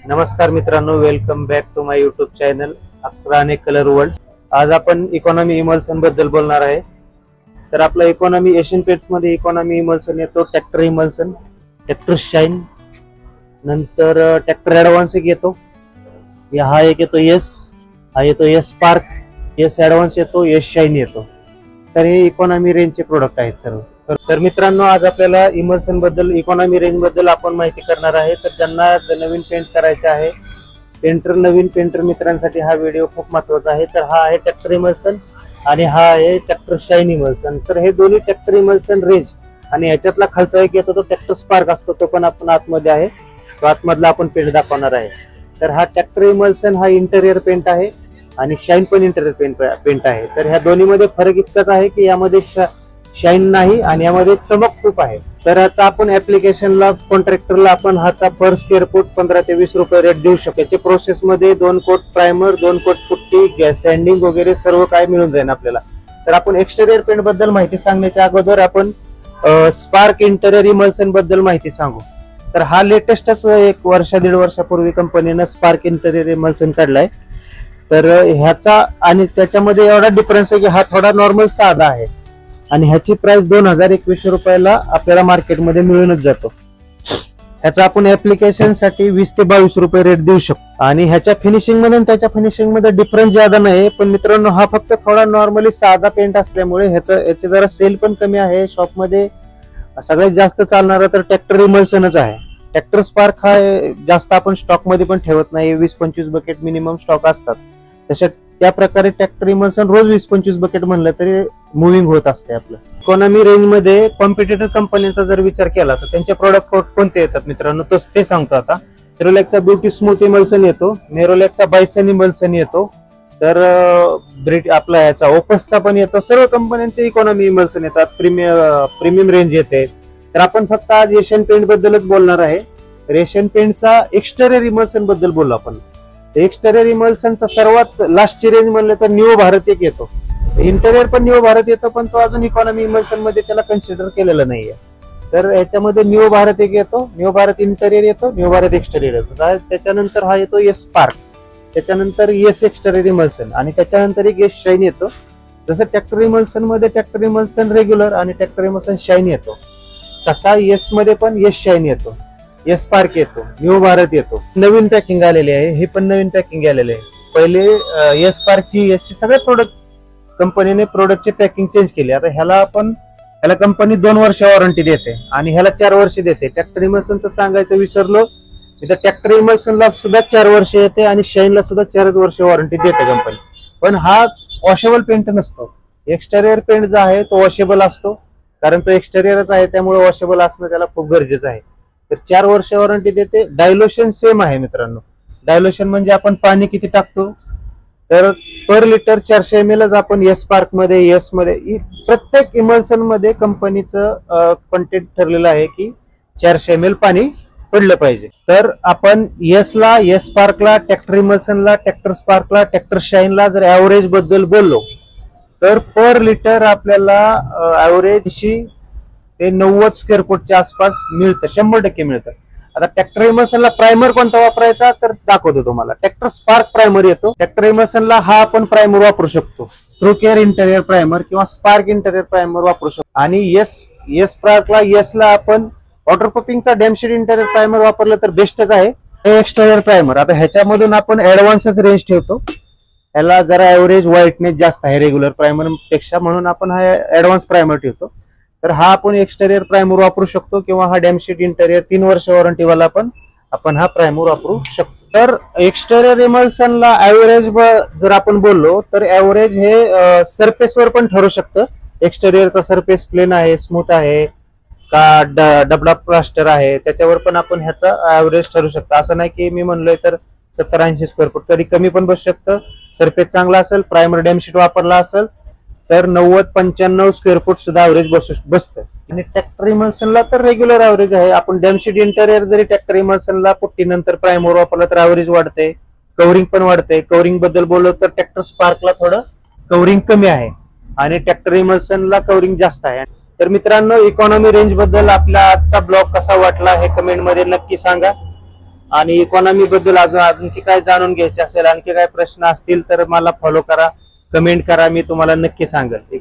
नमस्कार मित्रांनो, welcome back to my YouTube channel अकराने कलर वर्ल्ड। आज आपण इकॉनॉमी इमल्सन बद्दल बोलणार आहे। तर आपला इकॉनॉमी एशियन पेंट्स मध्ये इकॉनॉमी इमल्सन येतो, ट्रॅक्टर इमल्सन, ट्रॅक्टर शाईन, नंतर ट्रॅक्टर ॲडव्हान्स एक येतो, हा एक येतो यस, हा येतो यस स्पार्क, यस ॲडव्हान्स येतो, यस शाईन येतो। तर हे इकॉनॉमी रेंजचे प्रोडक्ट आहेत सर्व। तर मित्रांनो, आज आपल्याला इमल्सन बद्दल, इकॉनॉमी रेंज बद्दल आपण माहिती करणार आहे। तर ज्यांना नवीन पेंट करायचे आहे, नवीन पेंटर मित्रांसाठी हा व्हिडिओ खूप महत्त्वाचा आहे। तर हा आहे ट्रॅक्टर इमल्सन आणि हा आहे ट्रॅक्टर शाईन इमल्सन। तर हे दोन्ही ट्रॅक्टर इमल्सन रेंज आणि ह्याच्यातला खालचा एक येतो तो ट्रॅक्टर स्पार्क असतो, तो पण आपण आतमध्ये आहे, तो आतमधला आपण पेंट दाखवणार आहे। तर हा ट्रॅक्टर इमल्सन हा इंटेरियर पेंट आहे आणि शाईन पण इंटेरियर पेंट आहे। तर ह्या दोन्हीमध्ये फरक इतकाच आहे की यामध्ये शाईन नाही आणि यामध्ये चमक खूप आहे। तर ह्याचा आपण ऍप्लिकेशनला, कॉन्ट्रॅक्टरला आपण ह्याचा पर स्क्वेअर फूट 15 ते 20 रुपये रेट देऊ शकतो। याच्या प्रोसेस मध्ये 2 coat primer, 2 coat putty, gas sanding वगैरे सर्व काय मिळून जाईल आपल्याला। तर आपण एक्सटेरियर पेंट बद्दल माहिती सांगण्याच्या अगोदर आपण स्पार्क इंटेरियर इमल्सन बद्दल माहिती सांगू। तर हा लेटेस्टच 1 वर्ष 1.5 वर्षापूर्वी कंपनीनं स्पार्क इंटेरियर इमल्सन काढलाय। तर ह्याचा आणि त्याच्यामध्ये एवढा डिफरन्स आहे की हा थोडा नॉर्मल साधा आहे आणि ह्याची प्राइस 2021 रुपयाला आपल्याला मार्केटमध्ये मिळूनच जातो। ह्याचा आपण ऍप्लिकेशन साठी 20 ते 22 रुपये रेट देऊ शकतो आणि ह्याच्या फिनिशिंग मध्ये त्याच्या फिनिशिंग मध्ये डिफरन्स ज्यादा नाही। पण मित्रांनो, हा फक्त थोडा नॉर्मली साधा पेंट असल्यामुळे ह्याचे जरा सेल पण कमी आहे शॉपमध्ये। सगळ्यात जास्त चालणारा तर ट्रॅक्टर इमल्सनच आहे। ट्रॅक्टर स्पार्क हा जास्त आपण स्टॉक मध्ये पण ठेवत नाही, 20-25 बकेट मिनिमम स्टॉक असतात। तशा त्या प्रकारे ट्रॅक्टर इमल्सन रोज 20-25 बकेट म्हणलं तरी मुव्हिंग होत असते आपलं। इकॉनॉमी रेंज मध्ये कॉम्पिटिटर कंपन्यांचा जर विचार केला तर त्यांचे प्रोडक्ट कोणते येतात मित्रांनो, ते सांगतो आता। नेरोलॅकचा ब्युटी स्मूथ इमल्सन येतो, नेरोलॅकचा बायसन इमल्सन येतो, तर आपला याचा ओपसचा पण येतो। सर्व कंपन्यांचे इकॉनॉमी इमल्सन येतात, प्रीमियम रेंज येते। तर आपण फक्त आज एशियन पेंट बद्दलच बोलणार आहे। एशियन पेंटचा एक्सटेरियर इमल्सन बद्दल बोलू आपण। एक्सटेरियर इमल्सनचा सर्वात लास्टची रेंज म्हणलं तर न्यू भारत एक येतो। इंटेरियर पण न्यू भारत येतो, पण तो अजून इकॉनॉमी इमल्सन मध्ये त्याला कन्सिडर केलेला नाहीये। तर याच्यामध्ये न्यू भारत एक येतो, न्यू भारत इंटेरियर येतो, न्यू भारत एक्सटेरियर येतो। त्याच्यानंतर हा येतो यस स्पार्क, त्याच्यानंतर यस एक्सटेरियर इमल्सन आणि त्याच्यानंतर एक यस शाईन येतो। जसं ट्रॅक्टर इमल्सन मध्ये ट्रॅक्टर इमल्सन रेग्युलर आणि ट्रॅक्टर इमल्सन शाईन येतो, तसा यस मध्ये पण यस शाईन येतो, यस स्पार्क येतो, न्यू भारत येतो। नवीन पॅकिंग आलेली आहे, हे पण नवीन पॅकिंग आलेले आहे। पहिले यस स्पार्कची, यसची सगळे प्रोडक्ट कंपनीने प्रोडक्टची पॅकिंग चेंज केली। आता ह्याला कंपनी 2 वर्ष वॉरंटी देते आणि ह्याला 4 वर्ष देते। ट्रॅक्टर इमल्सनचं सांगायचं विसरलो, इथं ट्रॅक्टर इमल्सनला सुद्धा 4 वर्ष येते आणि शाईनला सुद्धा 4 वर्ष वॉरंटी देते कंपनी। पण हा वॉशेबल पेंट नसतो। एक्सटेरियर पेंट जो आहे तो वॉशेबल असतो, कारण तो एक्सटेरियरच आहे, त्यामुळे वॉशेबल असणं त्याला खूप गरजेचं आहे। तर 4 वर्ष वॉरंटी देते। डायल्युशन सेम आहे मित्रांनो। डायल्युशन म्हणजे आपण पाणी किती टाकतो, तर पर लिटर 400 ml आपण यस स्पार्क मध्ये, यस मध्ये, प्रत्येक इमल्सन मध्ये कंपनीचं कंटेंट ठरलेलं आहे की 400 ml पाणी पडलं पाहिजे। तर आपण यसला, यस स्पार्कला, ट्रॅक्टर इमल्सनला, ट्रॅक्टर स्पार्कला, ट्रॅक्टर शाईनला जर ऍव्हरेज बद्दल बोललो तर पर लिटर आपल्याला ऍव्हरेज ते 90 स्क्वेअर फूटच्या आसपास मिळतं, 100% मिळतं। आता ट्रॅक्टर इमल्सनला प्रायमर कोणता वापरायचा तर दाखवतो तुम्हाला। ट्रॅक्टर स्पार्क प्रायमर येतो। ट्रॅक्टर इमल्सनला हा आपण प्रायमर वापरू शकतो, ट्रू केअर इंटेरियर प्रायमर किंवा स्पार्क इंटेरियर प्रायमर वापरू शकतो। आणि यस स्पार्कला, यसला आपण वॉटर प्रूफिंगचा डॅमशीट इंटेरियर प्रायमर वापरलं तर बेस्टच आहे। हे एक्सटेरियर प्रायमर। आता ह्याच्यामधून आपण ऍडव्हान्सच रेंज ठेवतो, ह्याला जरा ऍव्हरेज व्हाईटनेस जास्त आहे रेग्युलर प्रायमर पेक्षा, म्हणून आपण हा ऍडव्हान्स प्रायमर ठेवतो। तर हा आपण एक्सटेरियर प्रायमर वापरू शकतो किंवा हा डॅमशीट इंटेरियर 3 वर्ष वॉरंटीवाला पण आपण हा प्रायमर वापरू शकतो। तर एक्सटेरियर इमल्सनला ऍव्हरेज जर आपण बोललो तर ऍव्हरेज हे सरफेसवर पण ठरू शकतं। एक्सटेरियरचा सरफेस प्लेन आहे, स्मूथ आहे का डबडा प्लास्टर आहे, त्याच्यावर पण आपण ह्याचा ऍव्हरेज ठरू शकतं। असं नाही की मी म्हणलोय तर 70-80 स्क्वेअर फूट, कधी कमी पण बसू शकतं। सरफेस चांगला असेल, प्रायमर डॅमशीट वापरला असेल तर 90-95 स्क्वेअर फूट सुद्धा ऍव्हरेज बसतं। आणि ट्रॅक्टर इमल्सनला तर रेग्युलर ऍव्हरेज आहे। आपण डॅमशीट इंटेरियर जरी ट्रॅक्टर इमल्सनला पुट्टीनंतर प्रायमर वापरला तर ऍव्हरेज वाढते, कव्हरिंग पण वाढते। कव्हरिंग बद्दल बोललो तर ट्रॅक्टर स्पार्कला थोडं कव्हरिंग कमी आहे आणि ट्रॅक्टर इमल्सनला कव्हरिंग जास्त आहे। तर मित्रांनो, इकॉनॉमी रेंज बद्दल आपला आजचा ब्लॉग कसा वाटला हे कमेंट मध्ये नक्की सांगा। आणि इकॉनॉमी बद्दल आणखी काय जाणून घ्यायचे असेल, आणखी काय प्रश्न असतील तर मला फॉलो करा, कमेंट करा, मी तुम्हाला नक्की सांगेल.